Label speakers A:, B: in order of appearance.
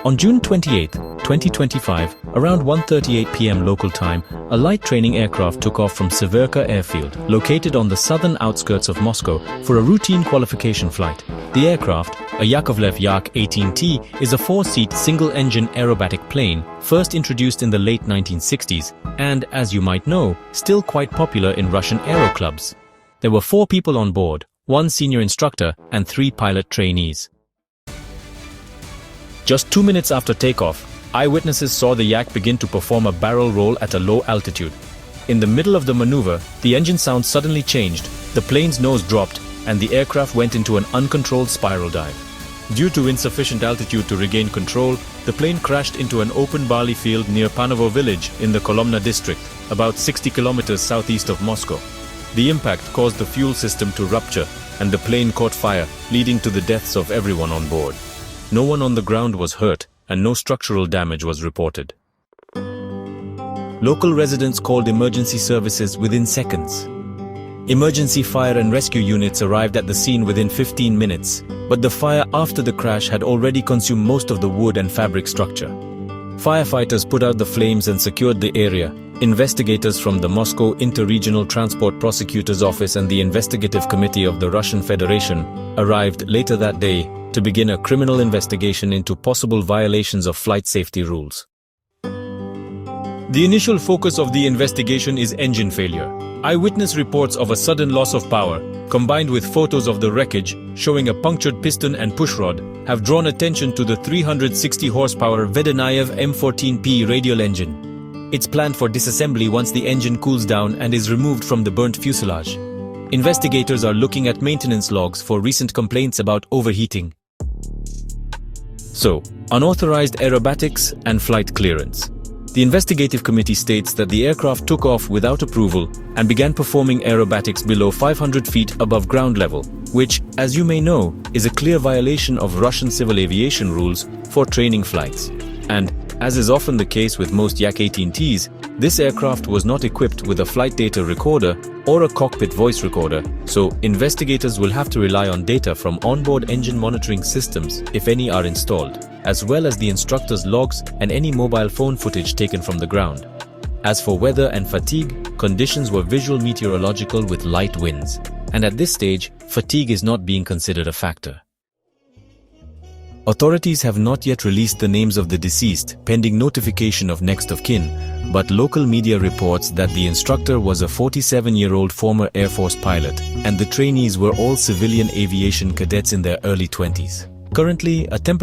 A: On June 28, 2025, around 1:38 p.m. local time, a light training aircraft took off from Severka airfield, located on the southern outskirts of Moscow, for a routine qualification flight. The aircraft, a Yakovlev Yak-18T, is a four-seat single-engine aerobatic plane, first introduced in the late 1960s, and, as you might know, still quite popular in Russian aero clubs. There were 4 people on board, 1 senior instructor and 3 pilot trainees. Just 2 minutes after takeoff, eyewitnesses saw the Yak begin to perform a barrel roll at a low altitude. In the middle of the maneuver, the engine sound suddenly changed, the plane's nose dropped, and the aircraft went into an uncontrolled spiral dive. Due to insufficient altitude to regain control, the plane crashed into an open barley field near Panovo village in the Kolomna district, about 60 kilometers southeast of Moscow. The impact caused the fuel system to rupture, and the plane caught fire, leading to the deaths of everyone on board. No one on the ground was hurt, and no structural damage was reported. Local residents called emergency services within seconds. Emergency fire and rescue units arrived at the scene within 15 minutes, but the fire after the crash had already consumed most of the wood and fabric structure. Firefighters put out the flames and secured the area. Investigators from the Moscow Inter-Regional Transport Prosecutor's Office and the Investigative Committee of the Russian Federation arrived later that day to begin a criminal investigation into possible violations of flight safety rules. The initial focus of the investigation is engine failure. Eyewitness reports of a sudden loss of power, combined with photos of the wreckage showing a punctured piston and pushrod, have drawn attention to the 360 horsepower Vedenayev M14P radial engine. It's planned for disassembly once the engine cools down and is removed from the burnt fuselage. Investigators are looking at maintenance logs for recent complaints about overheating. So, unauthorized aerobatics and flight clearance. The investigative committee states that the aircraft took off without approval and began performing aerobatics below 500 feet above ground level, which, as you may know, is a clear violation of Russian civil aviation rules for training flights. And, as is often the case with most Yak-18Ts, this aircraft was not equipped with a flight data recorder or a cockpit voice recorder, so investigators will have to rely on data from onboard engine monitoring systems, if any are installed, as well as the instructor's logs and any mobile phone footage taken from the ground. As for weather and fatigue, conditions were visual meteorological with light winds, and at this stage, fatigue is not being considered a factor. Authorities have not yet released the names of the deceased, pending notification of next of kin, but local media reports that the instructor was a 47-year-old former Air Force pilot, and the trainees were all civilian aviation cadets in their early 20s. Currently, a temporary